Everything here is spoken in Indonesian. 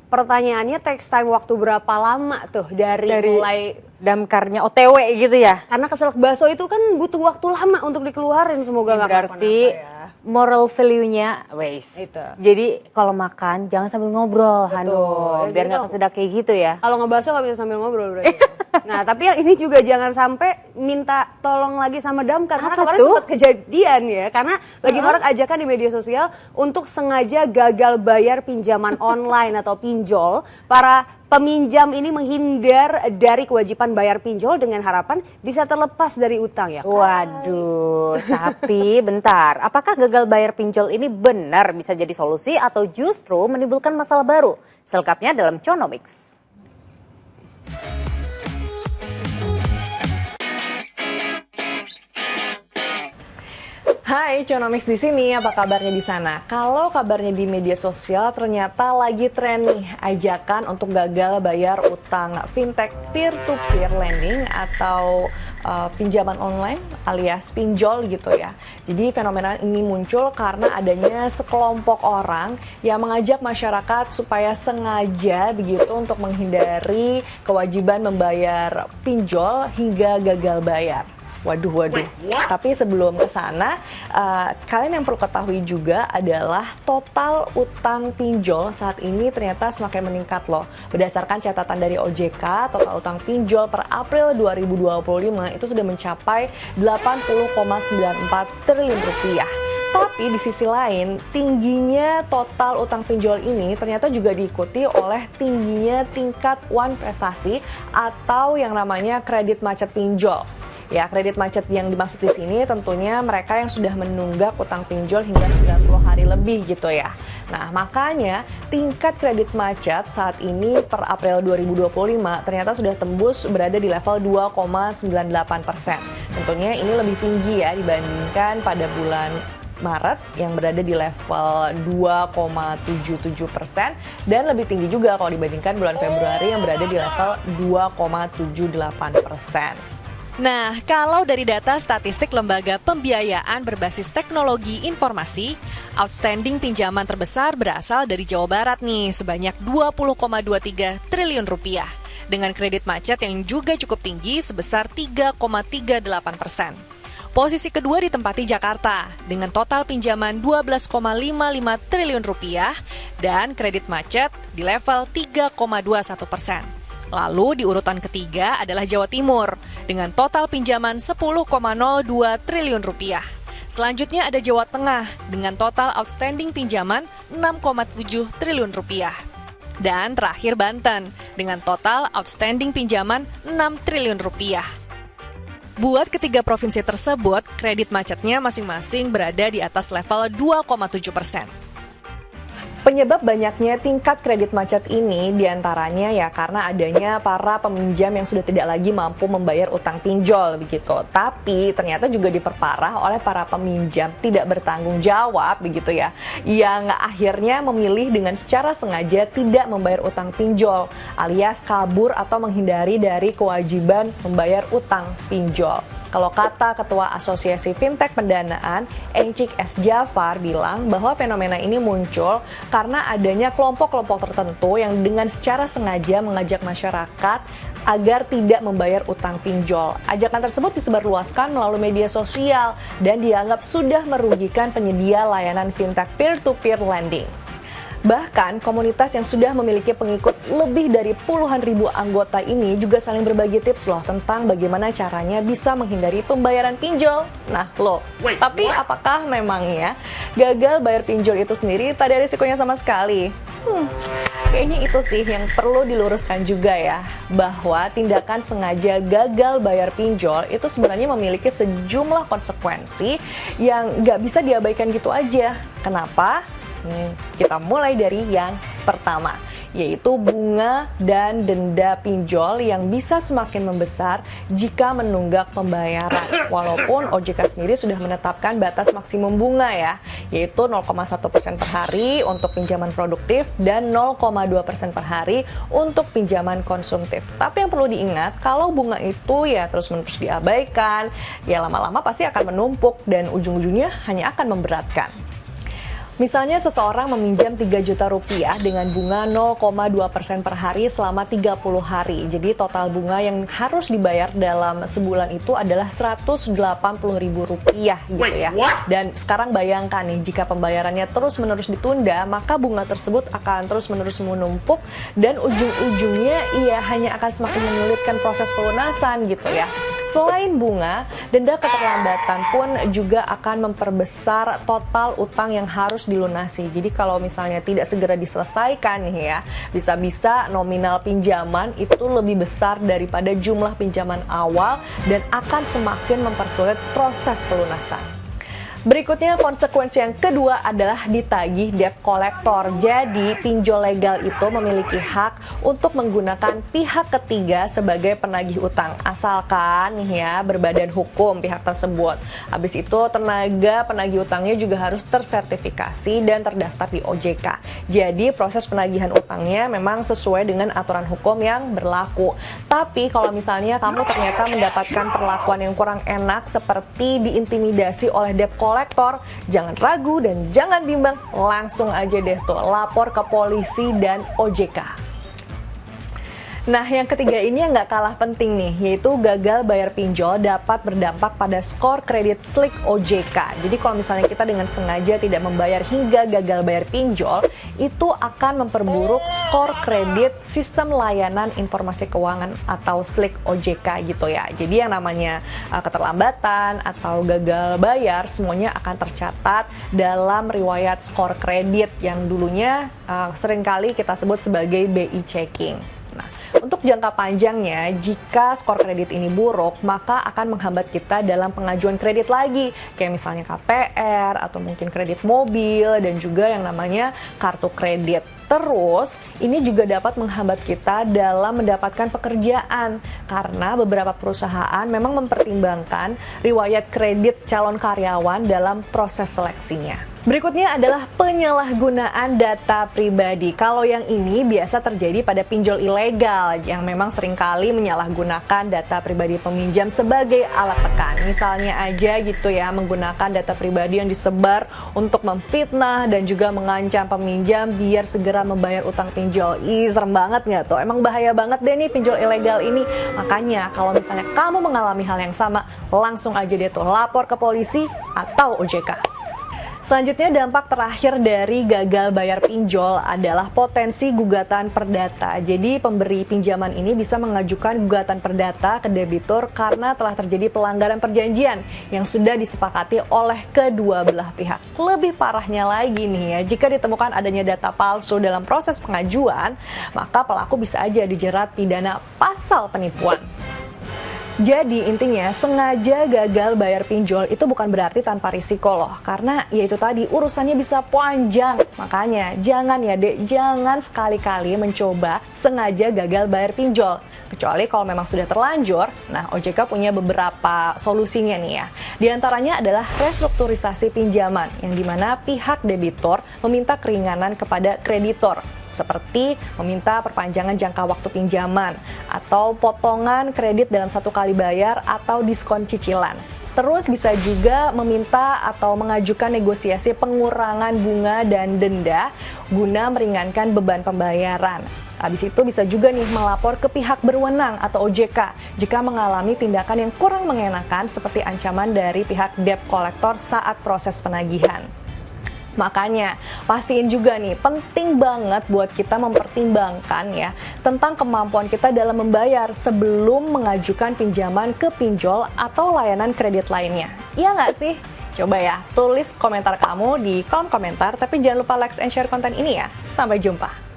pertanyaannya text time waktu berapa lama tuh dari mulai damkarnya OTW gitu ya? karena keselak bakso itu kan butuh waktu lama untuk dikeluarin, semoga nggak Berarti kenapa-napa ya. moral value-nya waste. Itu. Jadi kalau makan jangan sambil ngobrol, Hanum, Ya, biar jadi nggak kesedak kayak gitu ya. Kalau ngebakso nggak bisa sambil ngobrol berarti. Nah, tapi yang ini juga jangan sampai minta tolong lagi sama damkar. Karena Apa kemarin tuh? sempat kejadian ya. Karena lagi marak ajakan di media sosial untuk sengaja gagal bayar pinjaman online atau pinjol. Para peminjam ini menghindar dari kewajiban bayar pinjol dengan harapan bisa terlepas dari utang ya. Waduh, tapi bentar, apakah gagal bayar pinjol ini benar bisa jadi solusi atau justru menimbulkan masalah baru? Selengkapnya dalam Conomics. Hai, Conomics di sini. Apa kabarnya di sana? Kalau kabarnya di media sosial ternyata lagi tren nih ajakan untuk gagal bayar utang fintech peer-to-peer lending atau pinjaman online alias pinjol gitu ya. Jadi fenomena ini muncul karena adanya sekelompok orang yang mengajak masyarakat supaya sengaja begitu untuk menghindari kewajiban membayar pinjol hingga gagal bayar. Waduh. Tapi sebelum ke sana, kalian yang perlu ketahui juga adalah total utang pinjol saat ini ternyata semakin meningkat loh. Berdasarkan catatan dari OJK, total utang pinjol per April 2025 itu sudah mencapai 80,94 triliun rupiah. Tapi di sisi lain, tingginya total utang pinjol ini ternyata juga diikuti oleh tingginya tingkat wan prestasi atau yang namanya kredit macet pinjol. Ya, kredit macet yang dimaksud di sini tentunya mereka yang sudah menunggak utang pinjol hingga 90 hari lebih gitu ya. Nah, makanya tingkat kredit macet saat ini per April 2025 ternyata sudah tembus berada di level 2,98%. Tentunya ini lebih tinggi ya dibandingkan pada bulan Maret yang berada di level 2,77% dan lebih tinggi juga kalau dibandingkan bulan Februari yang berada di level 2,78%. Nah, kalau dari data statistik Lembaga Pembiayaan Berbasis Teknologi Informasi, outstanding pinjaman terbesar berasal dari Jawa Barat nih, sebanyak 20,23 triliun rupiah, dengan kredit macet yang juga cukup tinggi sebesar 3,38%. Posisi kedua ditempati Jakarta, dengan total pinjaman 12,55 triliun rupiah dan kredit macet di level 3,21%. Lalu di urutan ketiga adalah Jawa Timur dengan total pinjaman 10,02 triliun rupiah. Selanjutnya ada Jawa Tengah dengan total outstanding pinjaman 6,7 triliun rupiah. Dan terakhir Banten dengan total outstanding pinjaman 6 triliun rupiah. Buat ketiga provinsi tersebut, kredit macetnya masing-masing berada di atas level 2,7%. Penyebab banyaknya tingkat kredit macet ini diantaranya ya karena adanya para peminjam yang sudah tidak lagi mampu membayar utang pinjol begitu. Tapi ternyata juga diperparah oleh para peminjam tidak bertanggung jawab begitu ya, yang akhirnya memilih dengan secara sengaja tidak membayar utang pinjol alias kabur atau menghindari dari kewajiban membayar utang pinjol. Kalau kata Ketua Asosiasi Fintech Pendanaan, Encik S. Jafar bilang bahwa fenomena ini muncul karena adanya kelompok-kelompok tertentu yang dengan secara sengaja mengajak masyarakat agar tidak membayar utang pinjol. Ajakan tersebut disebarluaskan melalui media sosial dan dianggap sudah merugikan penyedia layanan fintech peer-to-peer lending. Bahkan komunitas yang sudah memiliki pengikut lebih dari puluhan ribu anggota ini juga saling berbagi tips loh tentang bagaimana caranya bisa menghindari pembayaran pinjol. Nah loh, tapi apakah memangnya gagal bayar pinjol itu sendiri tak ada risikonya sama sekali? Kayaknya itu sih yang perlu diluruskan juga ya, bahwa tindakan sengaja gagal bayar pinjol itu sebenarnya memiliki sejumlah konsekuensi yang nggak bisa diabaikan gitu aja. Kenapa? Kita mulai dari yang pertama, yaitu bunga dan denda pinjol yang bisa semakin membesar jika menunggak pembayaran. Walaupun OJK sendiri sudah menetapkan batas maksimum bunga ya, yaitu 0,1% per hari untuk pinjaman produktif dan 0,2% per hari untuk pinjaman konsumtif. Tapi yang perlu diingat, kalau bunga itu ya terus-menerus diabaikan, ya lama-lama pasti akan menumpuk dan ujung-ujungnya hanya akan memberatkan. Misalnya seseorang meminjam 3 juta rupiah dengan bunga 0,2% per hari selama 30 hari. Jadi total bunga yang harus dibayar dalam sebulan itu adalah Rp180.000 gitu ya. Dan sekarang bayangkan nih, jika pembayarannya terus-menerus ditunda, maka bunga tersebut akan terus-menerus menumpuk dan ujung-ujungnya ia hanya akan semakin menyulitkan proses pelunasan gitu ya. Selain bunga, denda keterlambatan pun juga akan memperbesar total utang yang harus dilunasi. Jadi kalau misalnya tidak segera diselesaikan nih ya, bisa-bisa nominal pinjaman itu lebih besar daripada jumlah pinjaman awal dan akan semakin mempersulit proses pelunasan. Berikutnya, konsekuensi yang kedua adalah ditagih debt collector. Jadi, pinjol legal itu memiliki hak untuk menggunakan pihak ketiga sebagai penagih utang. Asalkan nih ya, berbadan hukum pihak tersebut. Habis itu, tenaga penagih utangnya juga harus tersertifikasi dan terdaftar di OJK. Jadi, proses penagihan utangnya memang sesuai dengan aturan hukum yang berlaku. Tapi, kalau misalnya kamu ternyata mendapatkan perlakuan yang kurang enak seperti diintimidasi oleh debt kolektor, jangan ragu dan jangan bimbang, langsung aja deh tuh lapor ke polisi dan OJK. Nah, yang ketiga ini yang nggak kalah penting nih, yaitu gagal bayar pinjol dapat berdampak pada skor kredit SLIK OJK. Jadi kalau misalnya kita dengan sengaja tidak membayar hingga gagal bayar pinjol, itu akan memperburuk skor kredit Sistem Layanan Informasi Keuangan atau SLIK OJK gitu ya. Jadi yang namanya keterlambatan atau gagal bayar semuanya akan tercatat dalam riwayat skor kredit yang dulunya seringkali kita sebut sebagai BI checking. Untuk jangka panjangnya, jika skor kredit ini buruk, maka akan menghambat kita dalam pengajuan kredit lagi. Kayak misalnya KPR, atau mungkin kredit mobil, dan juga yang namanya kartu kredit. Terus, ini juga dapat menghambat kita dalam mendapatkan pekerjaan. Karena beberapa perusahaan memang mempertimbangkan riwayat kredit calon karyawan dalam proses seleksinya. Berikutnya adalah penyalahgunaan data pribadi. Kalau yang ini biasa terjadi pada pinjol ilegal yang memang seringkali menyalahgunakan data pribadi peminjam sebagai alat tekan. Misalnya aja gitu ya, menggunakan data pribadi yang disebar untuk memfitnah dan juga mengancam peminjam biar segera membayar utang pinjol. Ih, serem banget nggak tuh? Emang bahaya banget deh nih pinjol ilegal ini. Makanya kalau misalnya kamu mengalami hal yang sama, langsung aja deh tuh lapor ke polisi atau OJK. Selanjutnya, dampak terakhir dari gagal bayar pinjol adalah potensi gugatan perdata. Jadi pemberi pinjaman ini bisa mengajukan gugatan perdata ke debitur karena telah terjadi pelanggaran perjanjian yang sudah disepakati oleh kedua belah pihak. Lebih parahnya lagi nih ya, jika ditemukan adanya data palsu dalam proses pengajuan, maka pelaku bisa aja dijerat pidana pasal penipuan. Jadi intinya sengaja gagal bayar pinjol itu bukan berarti tanpa risiko loh. Karena ya itu tadi urusannya bisa panjang. Makanya jangan ya dek, jangan sekali-kali mencoba sengaja gagal bayar pinjol. Kecuali kalau memang sudah terlanjur, nah OJK punya beberapa solusinya nih ya. Di antaranya adalah restrukturisasi pinjaman yang dimana pihak debitur meminta keringanan kepada kreditor. Seperti meminta perpanjangan jangka waktu pinjaman, atau potongan kredit dalam satu kali bayar, atau diskon cicilan. Terus bisa juga meminta atau mengajukan negosiasi pengurangan bunga dan denda guna meringankan beban pembayaran. Habis itu bisa juga nih melapor ke pihak berwenang atau OJK jika mengalami tindakan yang kurang mengenakan seperti ancaman dari pihak debt collector saat proses penagihan. Makanya pastiin juga nih, penting banget buat kita mempertimbangkan ya tentang kemampuan kita dalam membayar sebelum mengajukan pinjaman ke pinjol atau layanan kredit lainnya. Iya nggak sih? Coba ya, tulis komentar kamu di kolom komentar, tapi jangan lupa like and share konten ini ya. Sampai jumpa.